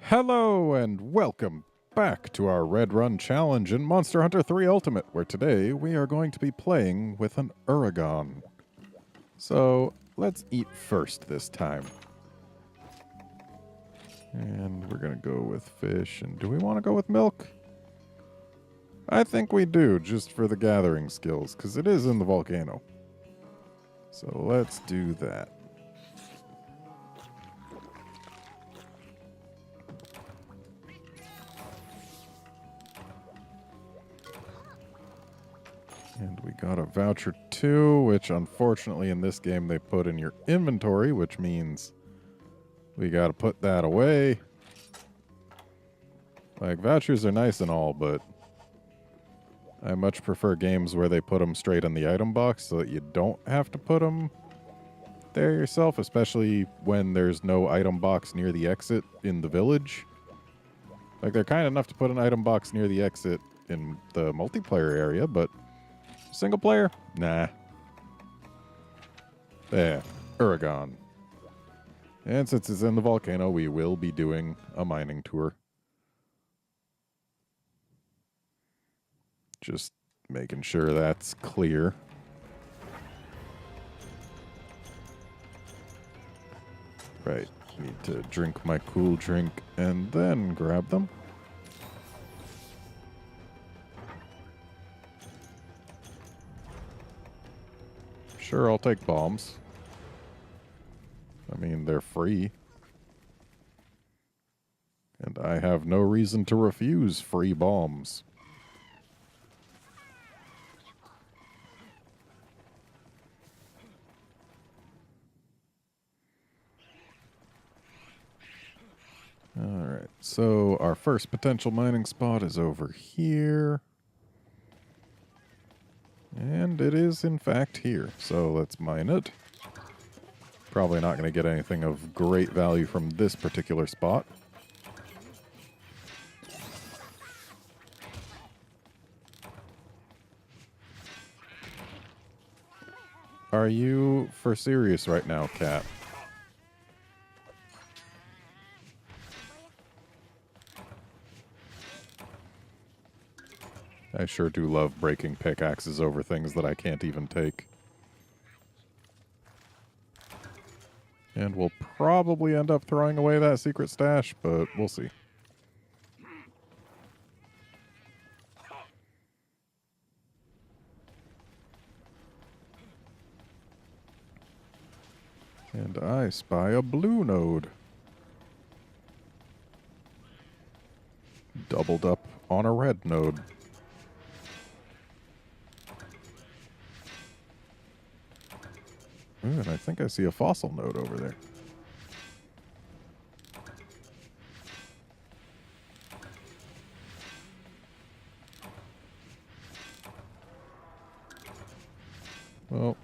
Hello and welcome back to our RedRun challenge in Monster Hunter 3 Ultimate, where today we are going to be playing with an Uragon. So let's eat first this time. And we're going to go with fish. And do we want to go with milk? I think we do, just for the gathering skills, because it is in the volcano. So let's do that. And we got a voucher too, which unfortunately in this game they put in your inventory, which means we got to put that away. Like, vouchers are nice and all, but I much prefer games where they put them straight in the item box so that you don't have to put them there yourself, especially when there's no item box near the exit in the village. Like, they're kind enough to put an item box near the exit in the multiplayer area, but single player? Nah. There. Uragon. And since it's in the volcano, we will be doing a mining tour. Just making sure that's clear. Right. Need to drink my cool drink and then grab them. Sure, I'll take bombs. I mean, they're free. And I have no reason to refuse free bombs. Alright, so our first potential mining spot is over here. And it is, in fact, here. So let's mine it. Probably not going to get anything of great value from this particular spot. Are you for serious right now, Cat? I sure do love breaking pickaxes over things that I can't even take. And we'll probably end up throwing away that secret stash, but we'll see. And I spy a blue node. Doubled up on a red node. Ooh, and I think I see a fossil node over there. Well.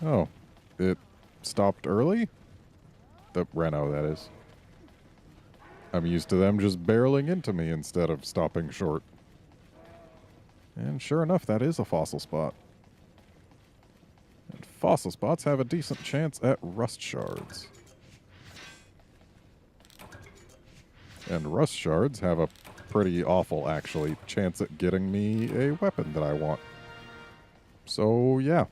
Oh. It stopped early? The Reno, that is. I'm used to them just barreling into me instead of stopping short. And sure enough, that is a fossil spot. And fossil spots have a decent chance at rust shards. And rust shards have a pretty awful, actually, chance at getting me a weapon that I want. So, yeah.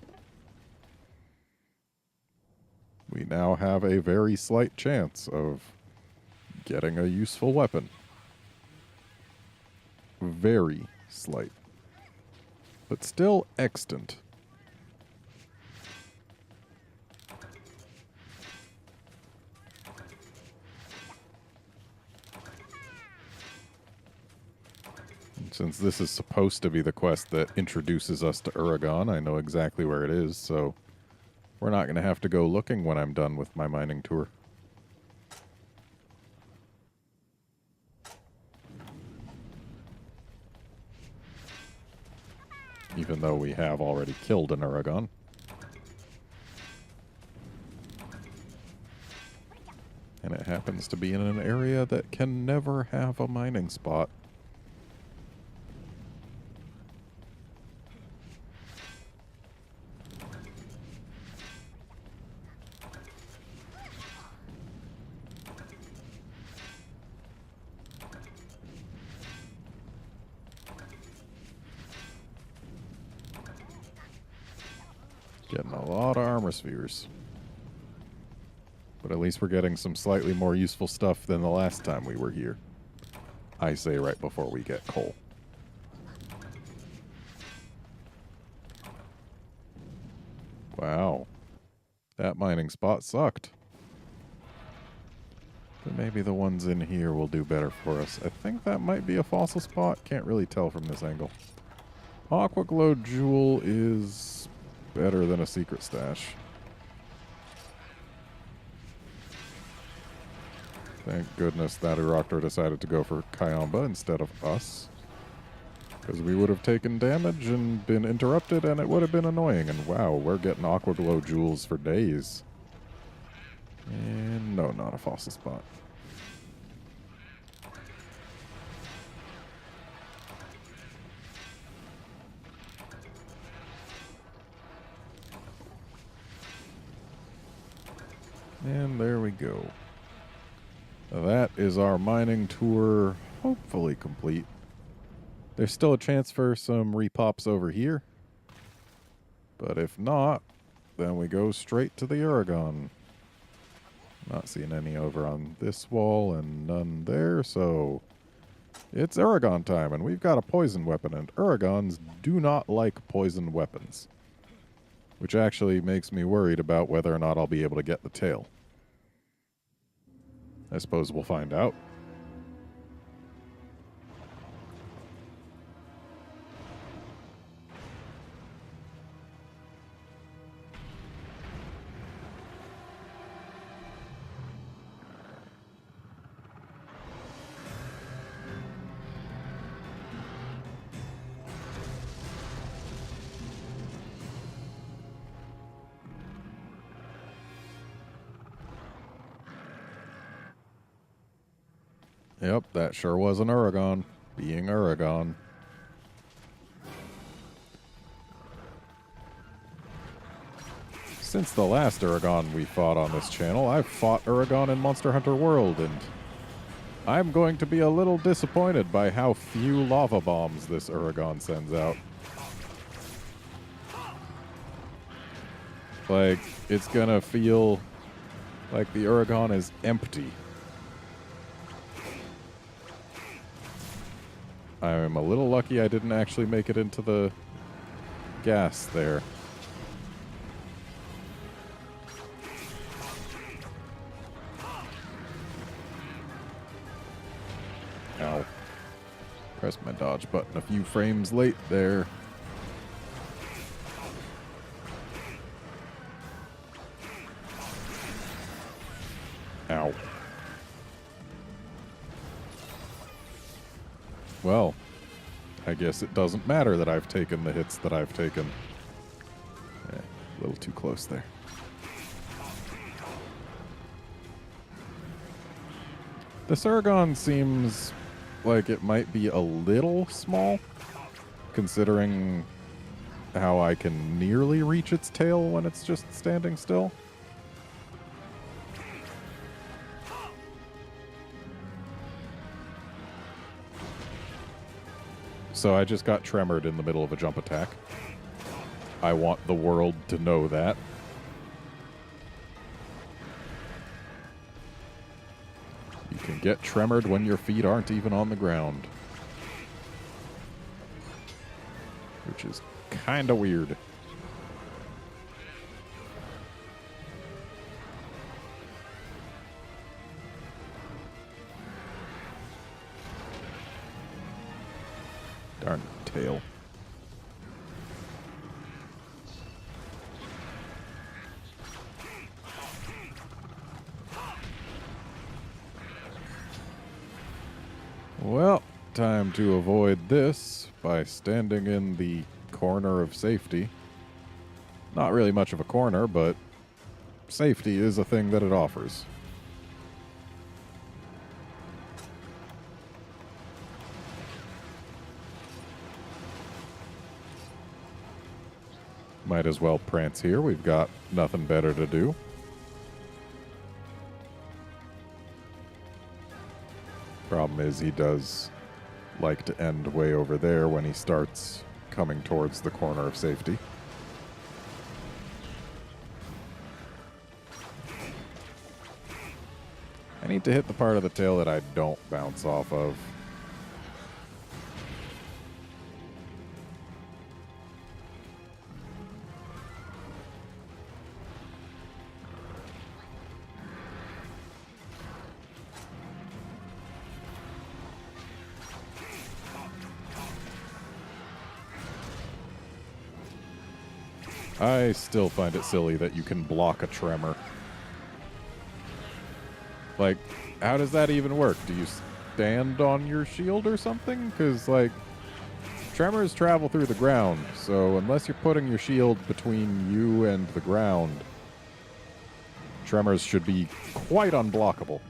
We now have a very slight chance of getting a useful weapon. Very slight. But still extant. And since this is supposed to be the quest that introduces us to Uragon, I know exactly where it is, so we're not going to have to go looking when I'm done with my mining tour. Even though we have already killed an Uragon. And it happens to be in an area that can never have a mining spot. Getting a lot of armor spheres. But at least we're getting some slightly more useful stuff than the last time we were here. I say right before we get coal. Wow. That mining spot sucked. But maybe the ones in here will do better for us. I think that might be a fossil spot. Can't really tell from this angle. Aqua Glow Jewel is better than a secret stash. Thank goodness that Erector decided to go for Kayamba instead of us. Because we would have taken damage and been interrupted, and it would have been annoying. And wow, we're getting Aqua Glow Jewels for days. And no, not a fossil spot. And there we go. That is our mining tour, hopefully complete. There's still a chance for some repops over here. But if not, then we go straight to the Aragon. Not seeing any over on this wall and none there, so it's Aragon time, and we've got a poison weapon, and Aragons do not like poison weapons. Which actually makes me worried about whether or not I'll be able to get the tail. I suppose we'll find out. Yep, that sure was an Aragon. Being Aragon. Since the last Aragon we fought on this channel, I've fought Aragon in Monster Hunter World, and I'm going to be a little disappointed by how few lava bombs this Aragon sends out. Like, it's gonna feel like the Aragon is empty. I'm a little lucky I didn't actually make it into the gas there. Ow. Pressed my dodge button a few frames late there. Ow. Well, I guess it doesn't matter that I've taken the hits that I've taken. A little too close there. This Aragon seems like it might be a little small, considering how I can nearly reach its tail when it's just standing still. So I just got tremored in the middle of a jump attack. I want the world to know that. You can get tremored when your feet aren't even on the ground. Which is kind of weird. Darn tail. Well, time to avoid this by standing in the corner of safety. Not really much of a corner, but safety is a thing that it offers. Might as well prance here. We've got nothing better to do. Problem is he does like to end way over there when he starts coming towards the corner of safety. I need to hit the part of the tail that I don't bounce off of. I still find it silly that you can block a tremor. Like, how does that even work? Do you stand on your shield or something? Because, like, tremors travel through the ground, so unless you're putting your shield between you and the ground, tremors should be quite unblockable.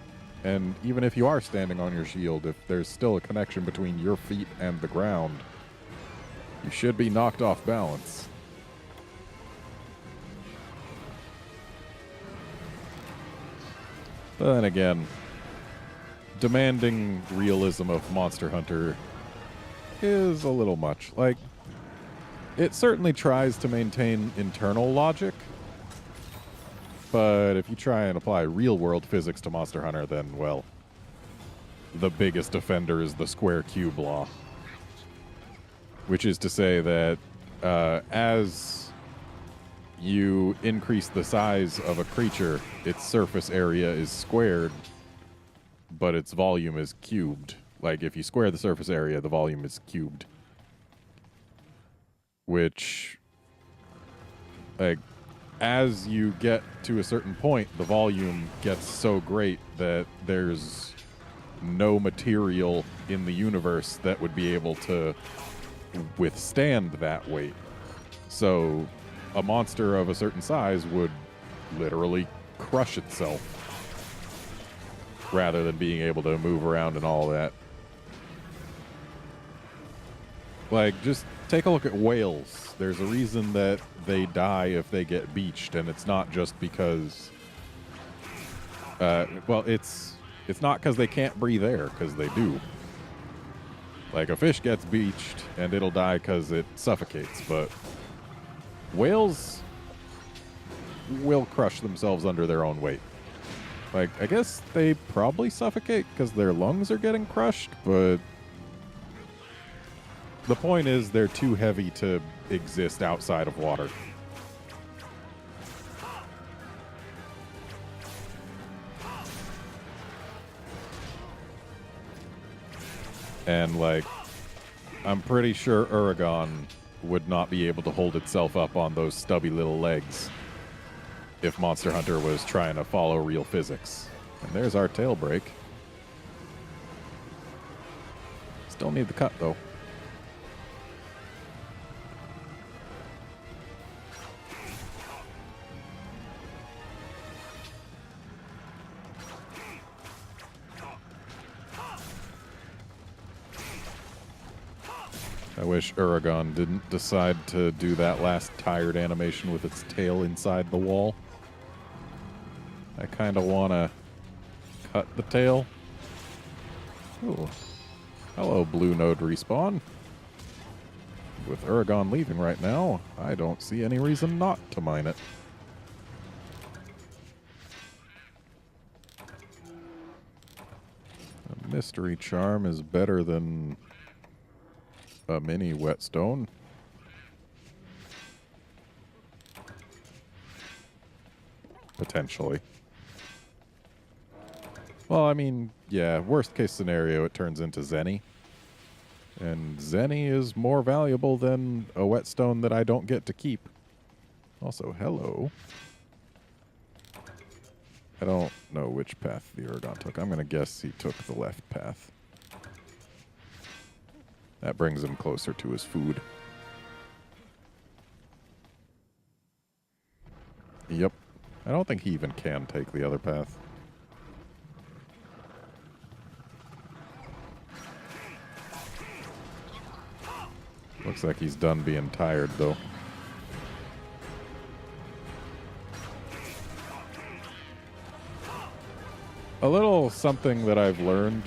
And even if you are standing on your shield, if there's still a connection between your feet and the ground, you should be knocked off balance. But then again, demanding realism of Monster Hunter is a little much. Like, it certainly tries to maintain internal logic, but if you try and apply real-world physics to Monster Hunter, then, well, the biggest offender is the square cube law. Which is to say that as you increase the size of a creature, its surface area is squared, but its volume is cubed. Like, if you square the surface area, the volume is cubed. Which, like, as you get to a certain point, the volume gets so great that there's no material in the universe that would be able to withstand that weight. So a monster of a certain size would literally crush itself rather than being able to move around and all that. Like, just take a look at whales. There's a reason that they die if they get beached, and it's not just because... well, it's not because they can't breathe air, because they do. Like, a fish gets beached, and it'll die because it suffocates, but whales will crush themselves under their own weight. Like, I guess they probably suffocate because their lungs are getting crushed, but the point is they're too heavy to exist outside of water. And, like, I'm pretty sure Uragon would not be able to hold itself up on those stubby little legs if Monster Hunter was trying to follow real physics. And there's our tail break. Still need the cut, though. I wish Uragon didn't decide to do that last tired animation with its tail inside the wall. I kind of want to cut the tail. Ooh. Hello, Blue Node Respawn. With Uragon leaving right now, I don't see any reason not to mine it. A mystery charm is better than a mini whetstone. Potentially. Well, I mean, yeah, worst case scenario, it turns into Zenny. And Zenny is more valuable than a whetstone that I don't get to keep. Also, hello. I don't know which path the Uragon took. I'm going to guess he took the left path. That brings him closer to his food. Yep. I don't think he even can take the other path. Looks like he's done being tired, though. A little something that I've learned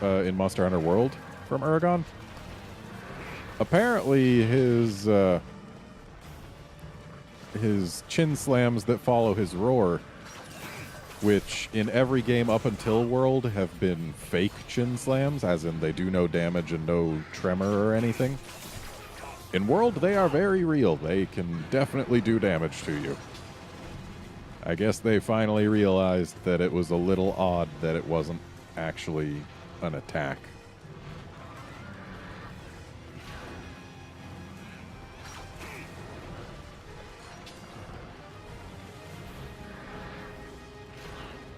in Monster Hunter World from Uragon. Apparently, his chin slams that follow his roar which in every game up until World have been fake chin slams, as in they do no damage and no tremor or anything. In World, they are very real. They can definitely do damage to you. I guess they finally realized that it was a little odd that it wasn't actually an attack.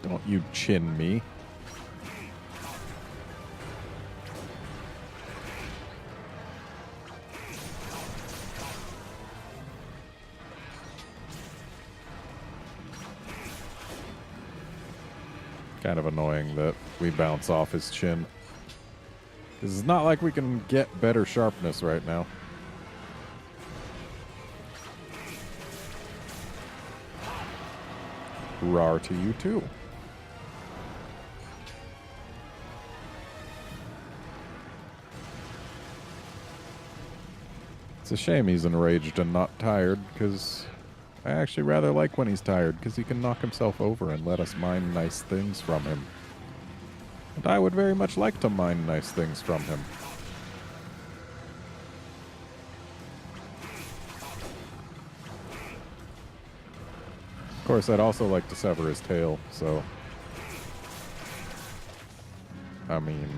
Don't you chin me. Kind of annoying that we bounce off his chin. Because it's not like we can get better sharpness right now. Rar to you too. It's a shame he's enraged and not tired, because I actually rather like when he's tired, because he can knock himself over and let us mine nice things from him. And I would very much like to mine nice things from him. Of course, I'd also like to sever his tail, so... I mean,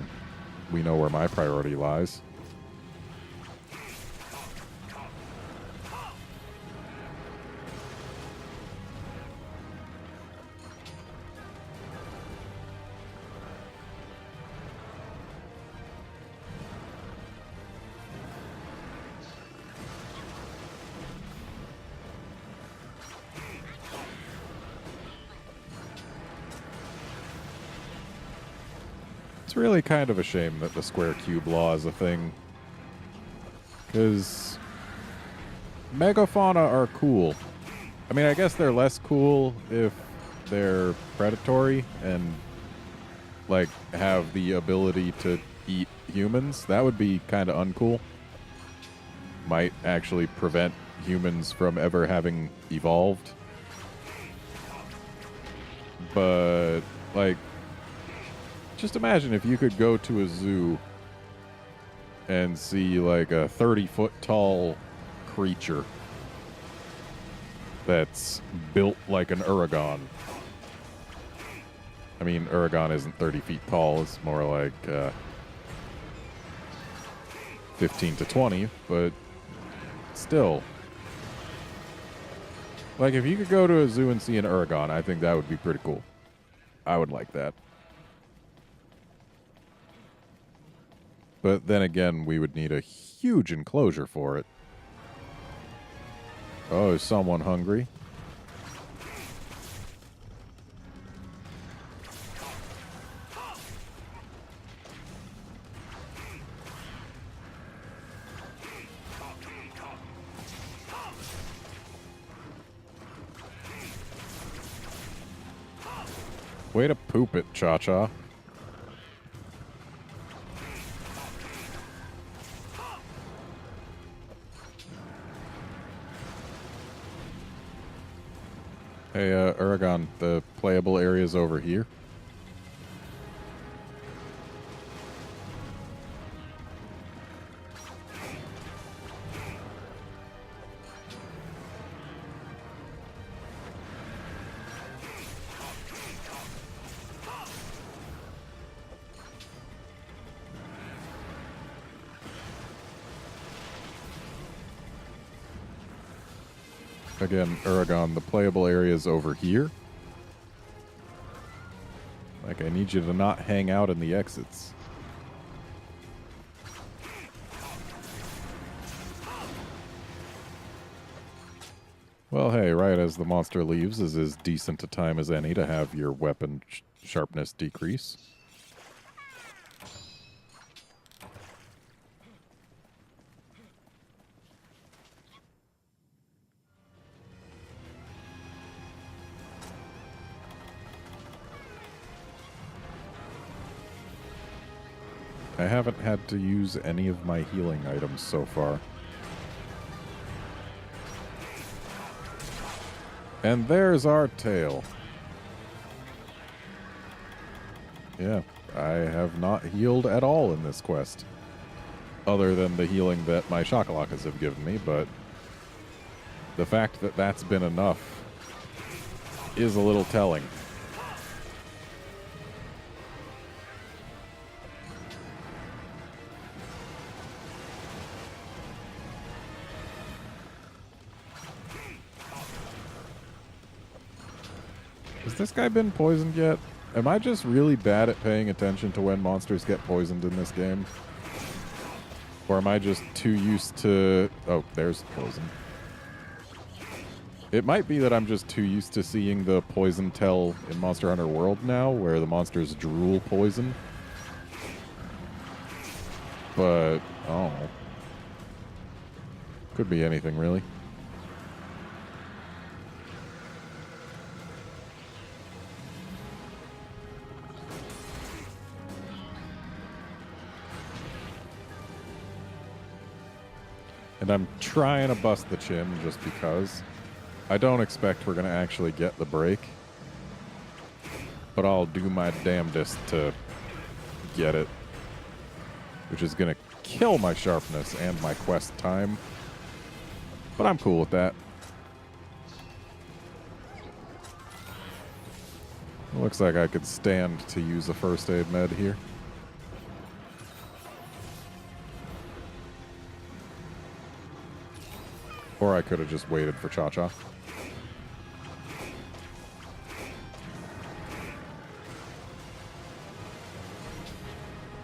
we know where my priority lies. It's really kind of a shame that the square cube law is a thing. Because megafauna are cool. I mean, I guess they're less cool if they're predatory and, like, have the ability to eat humans. That would be kind of uncool. Might actually prevent humans from ever having evolved. But, like, just imagine if you could go to a zoo and see, like, a 30-foot tall creature that's built like an Uragon. I mean, Uragon isn't 30 feet tall. It's more like 15 to 20, but still. Like, if you could go to a zoo and see an Uragon, I think that would be pretty cool. I would like that. But then again, we would need a huge enclosure for it. Oh, is someone hungry? Way to poop it, Cha-Cha. Hey, Uragon, the playable area's over here. Again, Uragon, the playable area is over here. Like, I need you to not hang out in the exits. Well, hey, right as the monster leaves is as decent a time as any to have your weapon sharpness decrease. I haven't had to use any of my healing items so far. And there's our tail. Yeah, I have not healed at all in this quest. Other than the healing that my shakalakas have given me, but the fact that that's been enough is a little telling. Has this guy been poisoned yet? Am I just really bad at paying attention to when monsters get poisoned in this game? Or am I just too used to... Oh, there's poison. It might be that I'm just too used to seeing the poison tell in Monster Hunter World now, where the monsters drool poison. But, I don't know. Could be anything, really. And I'm trying to bust the chin just because. I don't expect we're going to actually get the break. But I'll do my damnedest to get it. Which is going to kill my sharpness and my quest time. But I'm cool with that. Looks like I could stand to use a first aid med here. Or I could have just waited for Cha-Cha.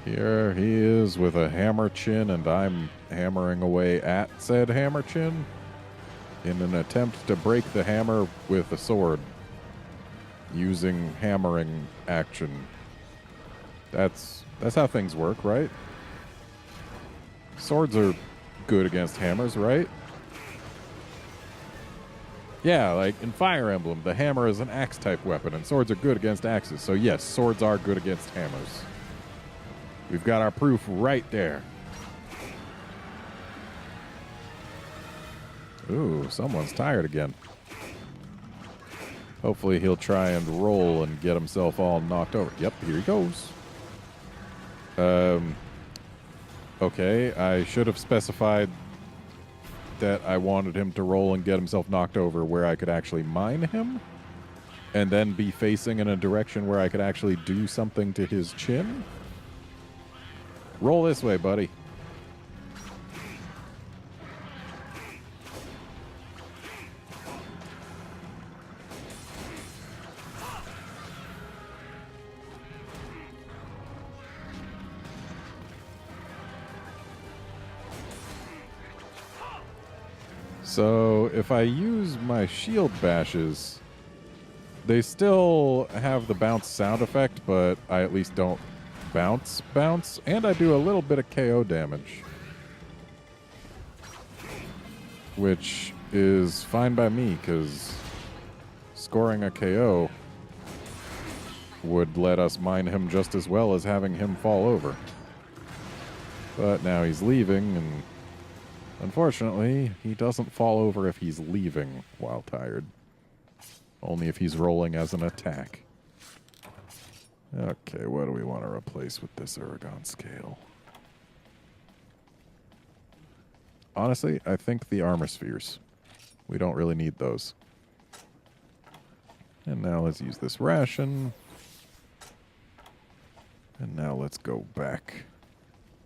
Here he is with a hammer chin, and I'm hammering away at said hammer chin in an attempt to break the hammer with a sword using hammering action. That's how things work, right? Swords are good against hammers, right? Yeah, like in Fire Emblem, the hammer is an axe-type weapon, and swords are good against axes. So yes, swords are good against hammers. We've got our proof right there. Ooh, someone's tired again. Hopefully he'll try and roll and get himself all knocked over. Yep, here he goes. Okay, I should have specified that I wanted him to roll and get himself knocked over where I could actually mine him, and then be facing in a direction where I could actually do something to his chin. Roll this way, buddy. So if I use my shield bashes, they still have the bounce sound effect, but I at least don't bounce, and I do a little bit of KO damage, which is fine by me, because scoring a KO would let us mine him just as well as having him fall over. But now he's leaving, and unfortunately, he doesn't fall over if he's leaving while tired. Only if he's rolling as an attack. Okay, what do we want to replace with this Aragon scale? Honestly, I think the armor spheres. We don't really need those. And now let's use this ration. And now let's go back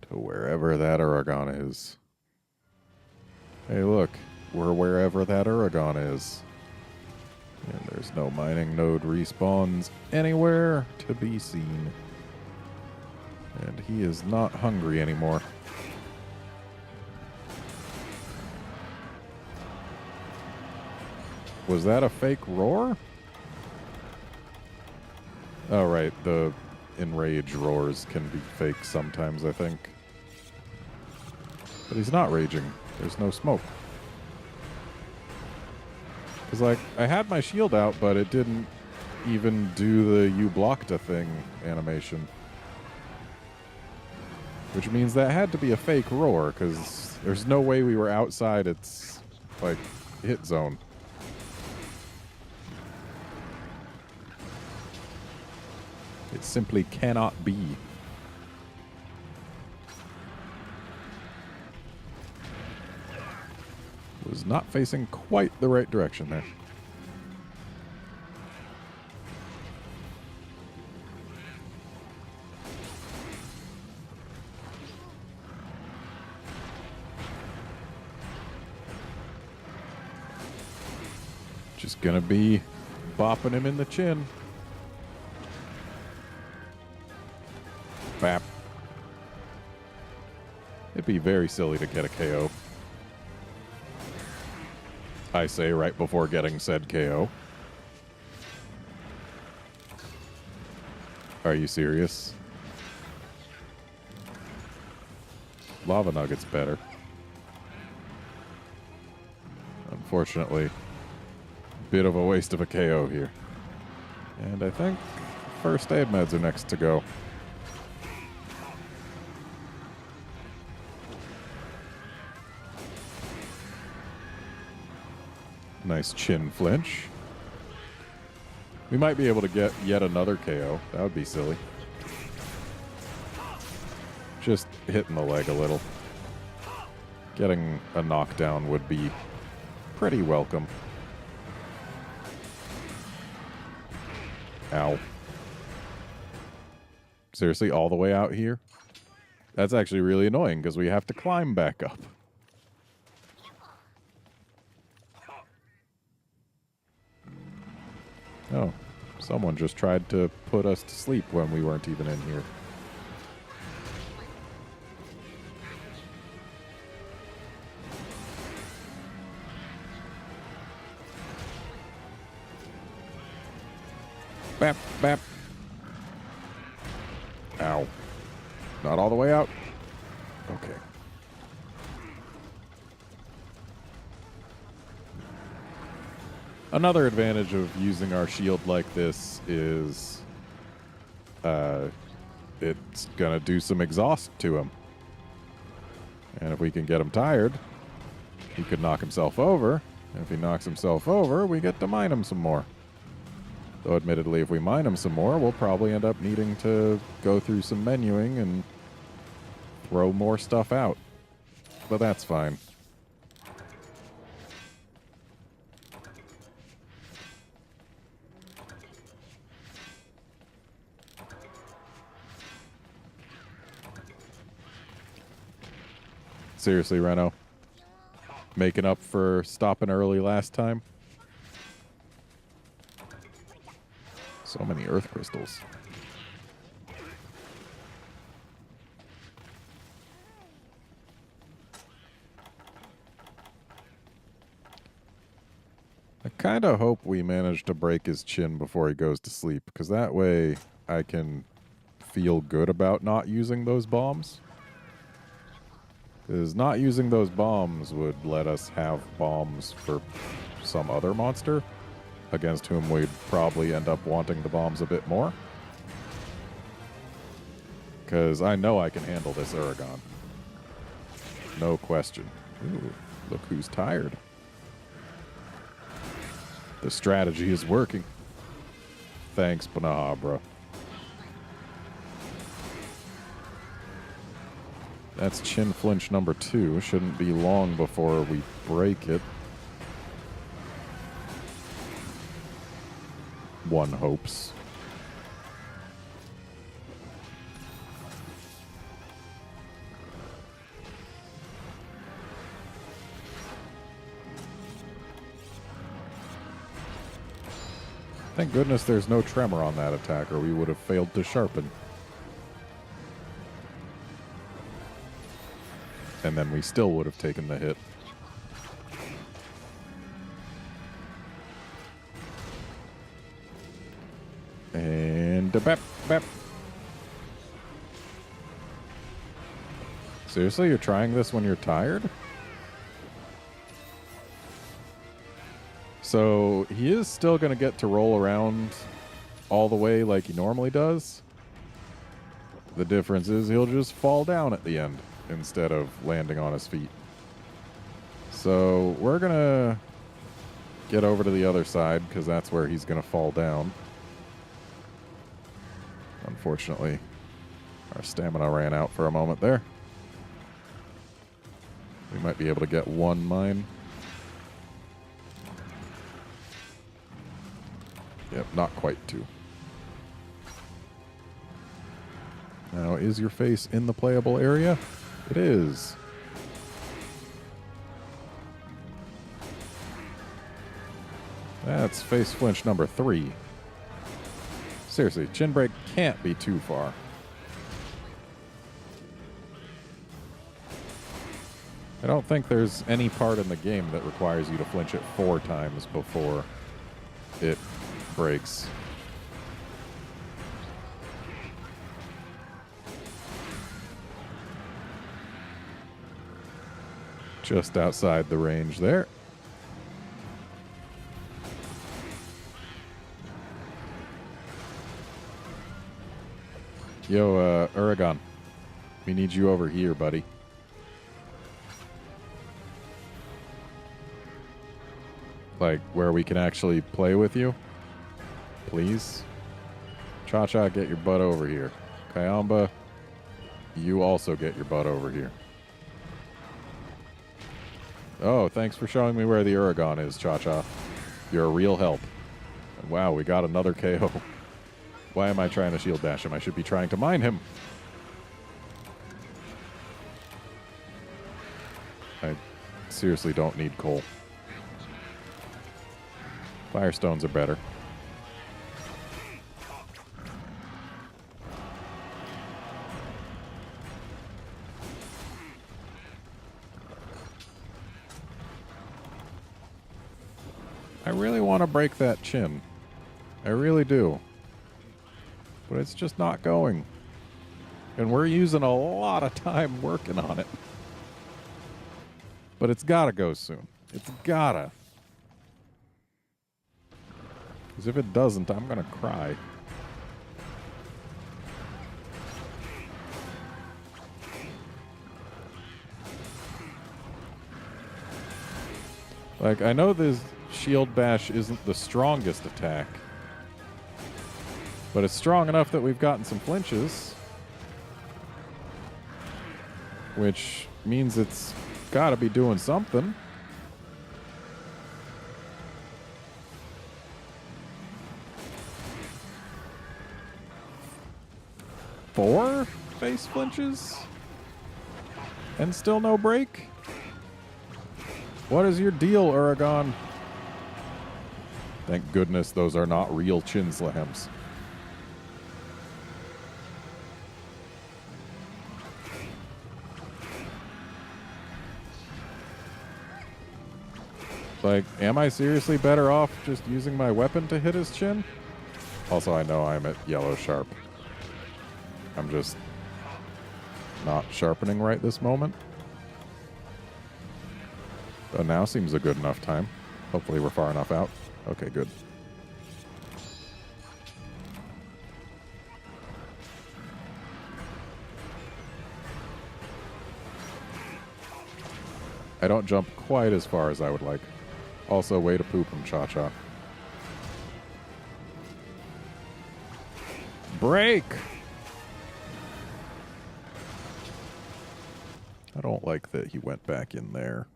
to wherever that Aragon is. Hey, look, we're wherever that Aragon is. And there's no mining node respawns anywhere to be seen. And he is not hungry anymore. Was that a fake roar? Oh, right. The enrage roars can be fake sometimes, I think. But he's not raging. There's no smoke. Because, like, I had my shield out, but it didn't even do the you blocked a thing animation. Which means that had to be a fake roar, because there's no way we were outside its, like, hit zone. It simply cannot be. Was not facing quite the right direction there. Just gonna be bopping him in the chin. Bap. It'd be very silly to get a KO. I say right before getting said KO. Are you serious? Lava Nugget's better. Unfortunately, bit of a waste of a KO here. And I think first aid meds are next to go. Nice chin flinch. We might be able to get yet another KO. That would be silly. Just hitting the leg a little. Getting a knockdown would be pretty welcome. Ow. Seriously, all the way out here? That's actually really annoying because we have to climb back up. Oh, someone just tried to put us to sleep when we weren't even in here. Bap, bap. Ow. Not all the way out? Okay. Another advantage of using our shield like this is it's going to do some exhaust to him. And if we can get him tired, he could knock himself over. And if he knocks himself over, we get to mine him some more. Though admittedly, if we mine him some more, we'll probably end up needing to go through some menuing and throw more stuff out. But that's fine. Seriously, Reno. Making up for stopping early last time. So many earth crystals. I kind of hope we manage to break his chin before he goes to sleep, because that way I can feel good about not using those bombs. Because not using those bombs would let us have bombs for some other monster, against whom we'd probably end up wanting the bombs a bit more. Because I know I can handle this Aragon. No question. Ooh, look who's tired. The strategy is working. Thanks, Banahabra. That's chin flinch number 2. Shouldn't be long before we break it. One hopes. Thank goodness there's no tremor on that attack, or we would have failed to sharpen. And then we still would have taken the hit. And a bap, bap. Seriously, you're trying this when you're tired? So he is still going to get to roll around all the way like he normally does. The difference is he'll just fall down at the end instead of landing on his feet. So we're going to get over to the other side because that's where he's going to fall down. Unfortunately, our stamina ran out for a moment there. We might be able to get one mine. Yep, not quite two. Now, is your face in the playable area? It is. That's face flinch number 3. Seriously, chin break can't be too far. I don't think there's any part in the game that requires you to flinch it 4 times before it breaks. Just outside the range there. Yo, Uragon. We need you over here, buddy. Like, where we can actually play with you. Please. Cha-Cha, get your butt over here. Kayamba, you also get your butt over here. Oh, thanks for showing me where the Uragon is, Cha-Cha. You're a real help. Wow, we got another KO. Why am I trying to shield bash him? I should be trying to mine him. I seriously don't need coal. Firestones are better. I really want to break that chin. I really do. But it's just not going. And we're using a lot of time working on it. But it's gotta go soon. It's gotta. Because if it doesn't, I'm gonna cry. Like, I know this shield bash isn't the strongest attack. But it's strong enough that we've gotten some flinches. Which means it's got to be doing something. Four face flinches? And still no break? What is your deal, Uragon? Thank goodness those are not real chin slams. Like, am I seriously better off just using my weapon to hit his chin? Also, I know I'm at yellow sharp. I'm just not sharpening right this moment. But now seems a good enough time. Hopefully we're far enough out. Okay, good. I don't jump quite as far as I would like. Also, way to poop him, Cha-Cha. Break! I don't like that he went back in there.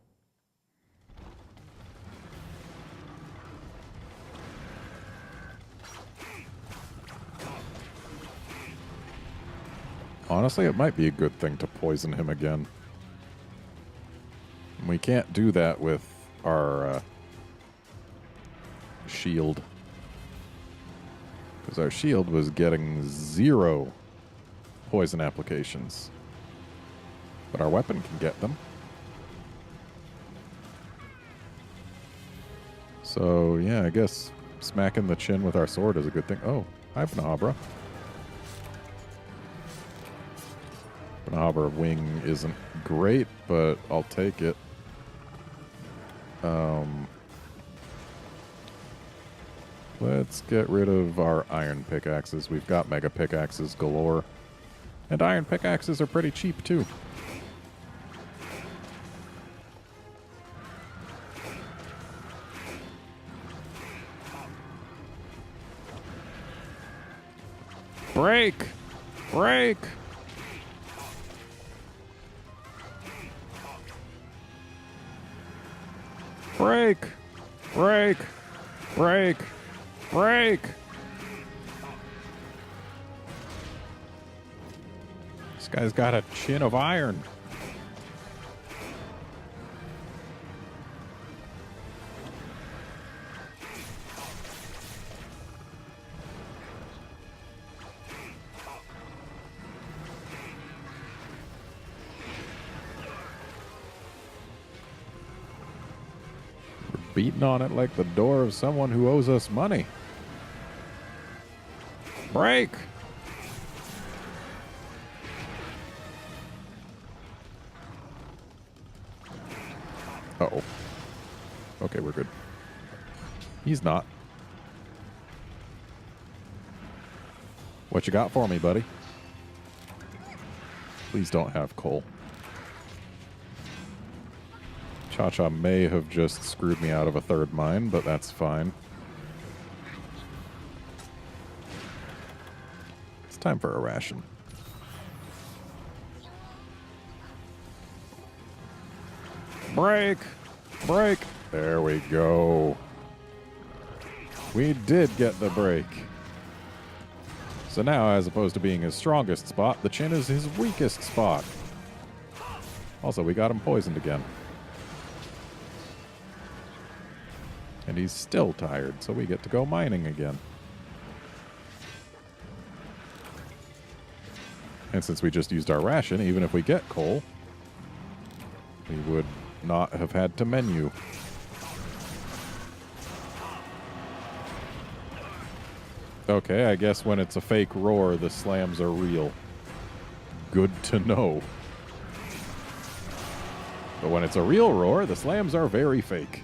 Honestly, it might be a good thing to poison him again. We can't do that with our shield. Because our shield was getting 0 poison applications. But our weapon can get them. So, yeah, I guess smacking the chin with our sword is a good thing. Oh, hi, Banabra. Banabra wing isn't great, but I'll take it. Let's get rid of our iron pickaxes. We've got mega pickaxes galore. And iron pickaxes are pretty cheap, too. Break! Break! Break! Break! Break! Break! This guy's got a chin of iron. Beating on it like the door of someone who owes us money. Break! Uh-oh. Okay, we're good. He's not. What you got for me, buddy? Please don't have coal. Cha-Cha may have just screwed me out of a third mine, but that's fine. It's time for a ration. Break! Break! There we go. We did get the break. So now, as opposed to being his strongest spot, the chin is his weakest spot. Also, we got him poisoned again. And he's still tired, so we get to go mining again. And since we just used our ration, even if we get coal, we would not have had to menu. Okay, I guess when it's a fake roar, the slams are real. Good to know. But when it's a real roar, the slams are very fake.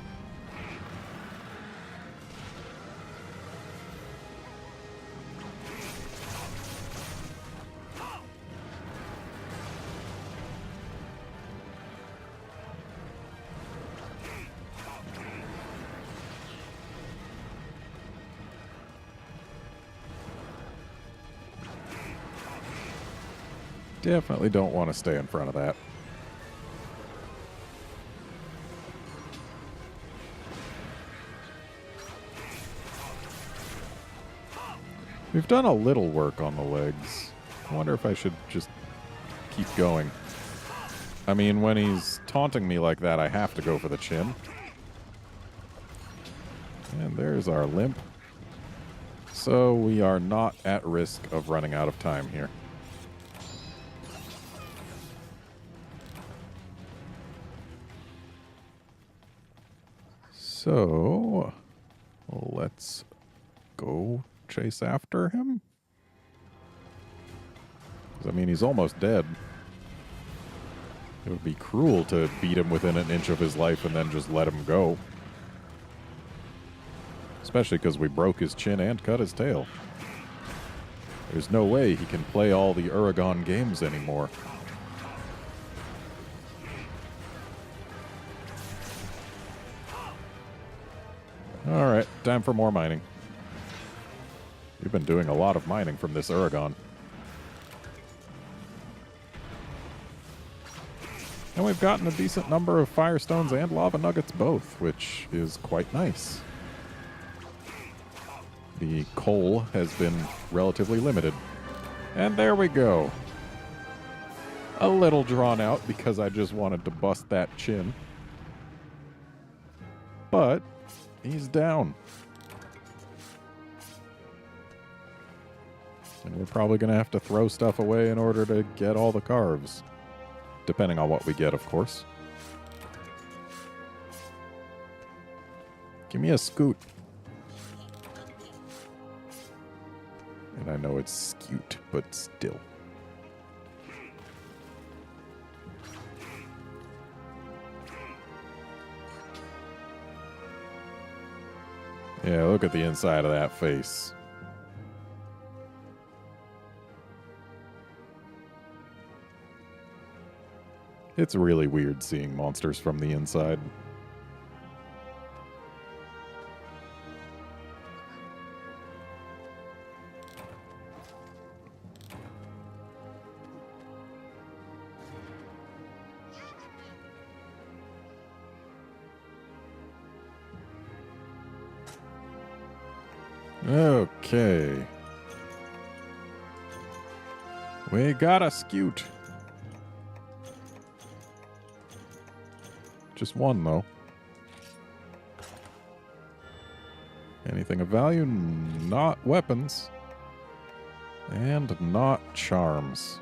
Definitely don't want to stay in front of that. We've done a little work on the legs. I wonder if I should just keep going. I mean, when he's taunting me like that, I have to go for the chin. And there's our limp. So we are not at risk of running out of time here. So, let's go chase after him. 'Cause, I mean, he's almost dead. It would be cruel to beat him within an inch of his life and then just let him go. Especially because we broke his chin and cut his tail. There's no way he can play all the Uragon games anymore. Alright, time for more mining. We've been doing a lot of mining from this Uragon. And we've gotten a decent number of firestones and lava nuggets both, which is quite nice. The coal has been relatively limited. And there we go. A little drawn out because I just wanted to bust that chin. But he's down. And we're probably going to have to throw stuff away in order to get all the carves. Depending on what we get, of course. Give me a scoot. And I know it's skewt, but still. Yeah, look at the inside of that face. It's really weird seeing monsters from the inside. Okay. We got a scute. Just one, though. Anything of value? Not weapons. And not charms.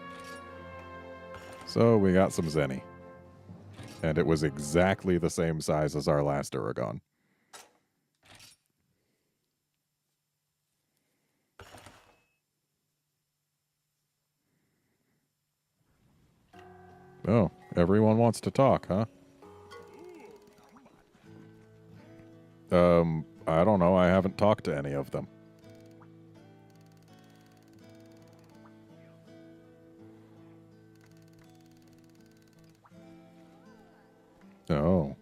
So we got some Zenny. And it was exactly the same size as our last Uragon. Oh, everyone wants to talk, huh? I don't know. I haven't talked to any of them. Oh.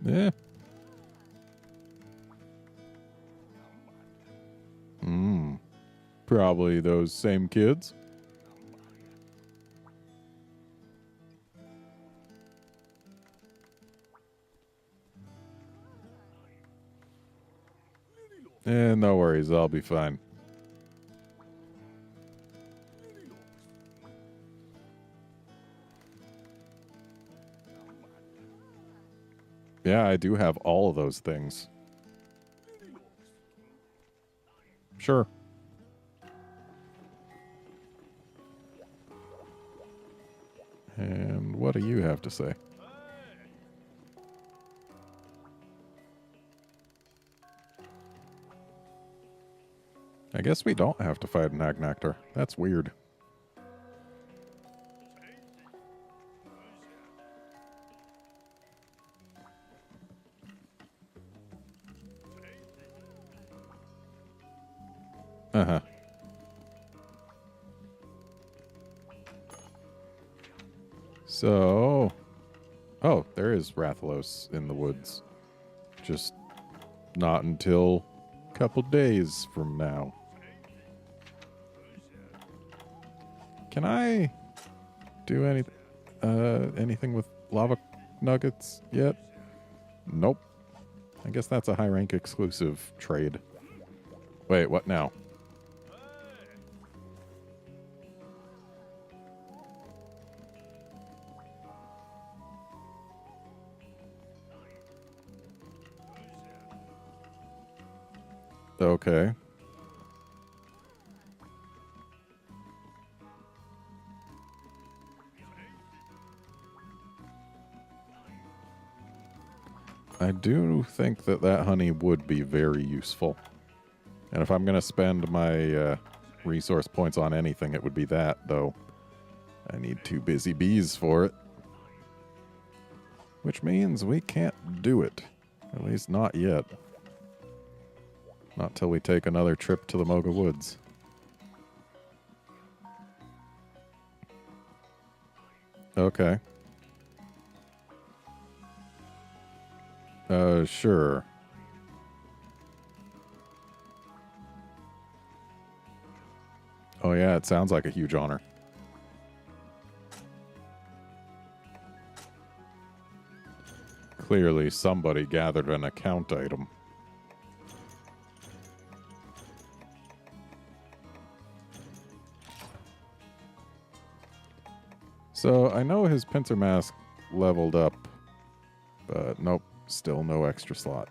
Yeah. Probably those same kids. No worries. I'll be fine. Yeah, I do have all of those things. Sure. And what do you have to say? I guess we don't have to fight an Agnactor. That's weird. Uh-huh. So... Oh, there is Rathalos in the woods. Just not until a couple days from now. Can I do anything with lava nuggets yet? Nope. I guess that's a high rank exclusive trade. Wait, what now? Okay. I do think that honey would be very useful. And if I'm going to spend my resource points on anything, it would be that, though. I need 2 busy bees for it. Which means we can't do it. At least not yet. Not till we take another trip to the Moga Woods. Okay. Sure. Oh yeah, it sounds like a huge honor. Clearly somebody gathered an account item. So I know his pincer mask leveled up, but nope, still no extra slot.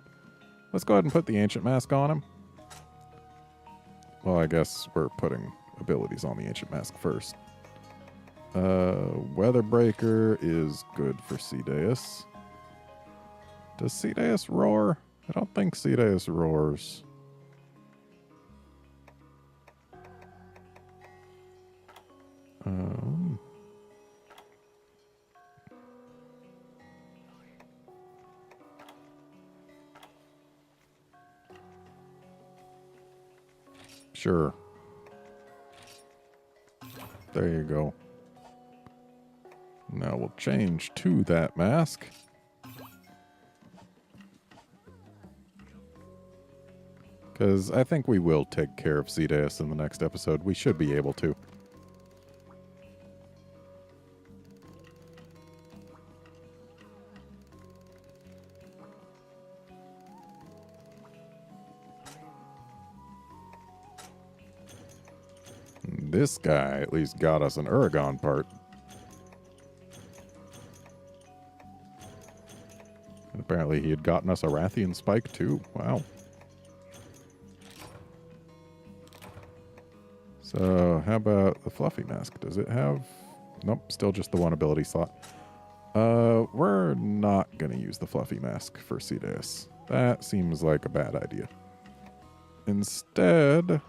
Let's go ahead and put the ancient mask on him. Well, I guess we're putting abilities on the ancient mask first. Weatherbreaker is good for Cedeus. Does Cedeus roar? I don't think Cedeus roars. Sure. There you go. Now we'll change to that mask. Because I think we will take care of Cedeus in the next episode. We should be able to. This guy at least got us an Uragon part. And apparently he had gotten us a Rathian spike too. Wow. So how about the Fluffy Mask? Does it have... Nope, still just the one ability slot. We're not going to use the Fluffy Mask for Cetus. That seems like a bad idea. Instead,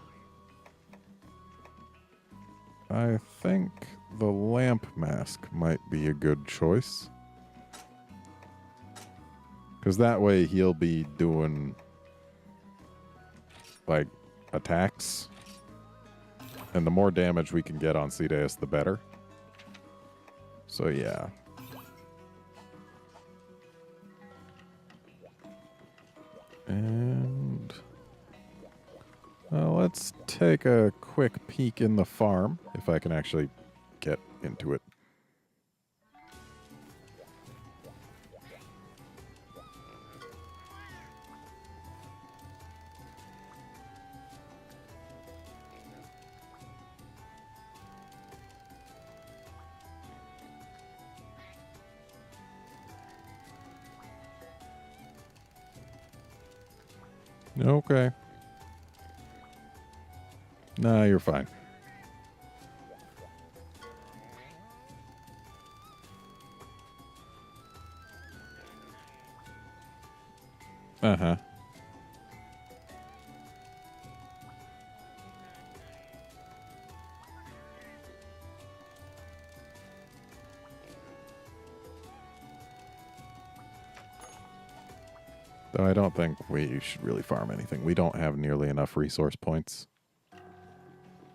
I think the Lamp Mask might be a good choice. Because that way he'll be doing, like, attacks. And the more damage we can get on Cetus, the better. So, yeah. And let's take a quick peek in the farm, if I can actually get into it. Okay. Nah, you're fine. Uh-huh. Though I don't think we should really farm anything. We don't have nearly enough resource points.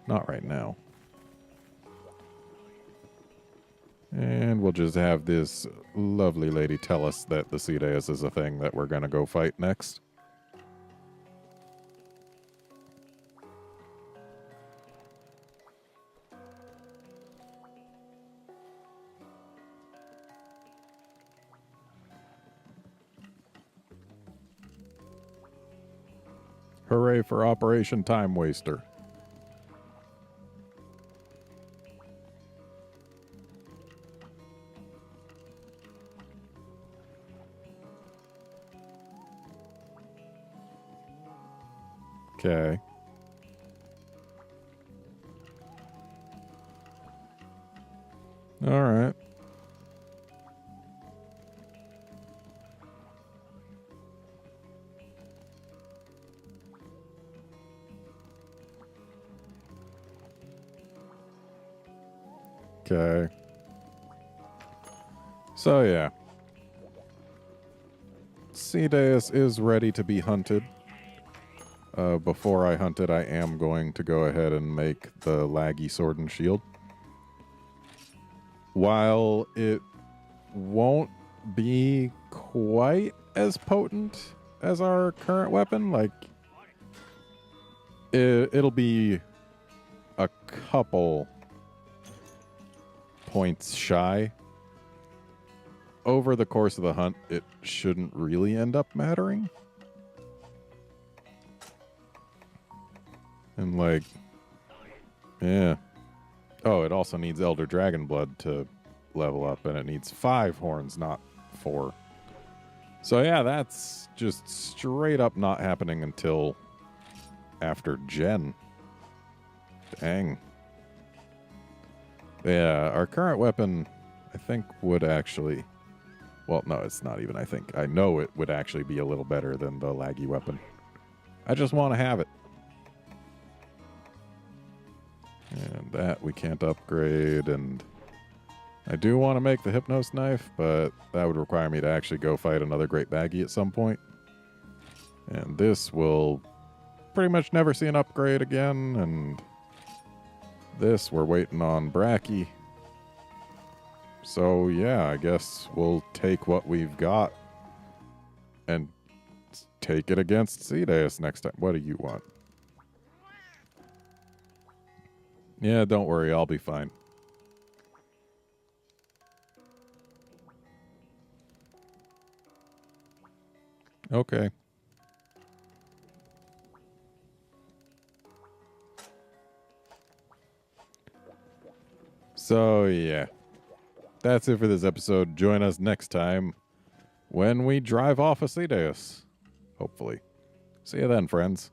Not right now. And we'll just have this lovely lady tell us that the Cetus is a thing that we're going to go fight next. Hooray for Operation Time Waster. Okay. All right. Okay. So, yeah. Cetus is ready to be hunted. Before I hunt it, I am going to go ahead and make the laggy sword and shield. While it won't be quite as potent as our current weapon, like, it'll be a couple points shy. Over the course of the hunt, it shouldn't really end up mattering. And like, yeah. Oh, it also needs Elder Dragon Blood to level up, and it needs 5 horns, not 4. So yeah, that's just straight up not happening until after Gen. Dang. Yeah, our current weapon, I think, would actually... Well, no, it's not even I think. I know it would actually be a little better than the laggy weapon. I just want to have it. And that we can't upgrade, and I do want to make the Hypnos knife, but that would require me to actually go fight another Great Baggy at some point. And this will pretty much never see an upgrade again, and this we're waiting on Bracky. So yeah, I guess we'll take what we've got and take it against Cetus next time. What do you want? Yeah, don't worry, I'll be fine. Okay. So, yeah. That's it for this episode. Join us next time when we drive off Acedeus. Hopefully. See you then, friends.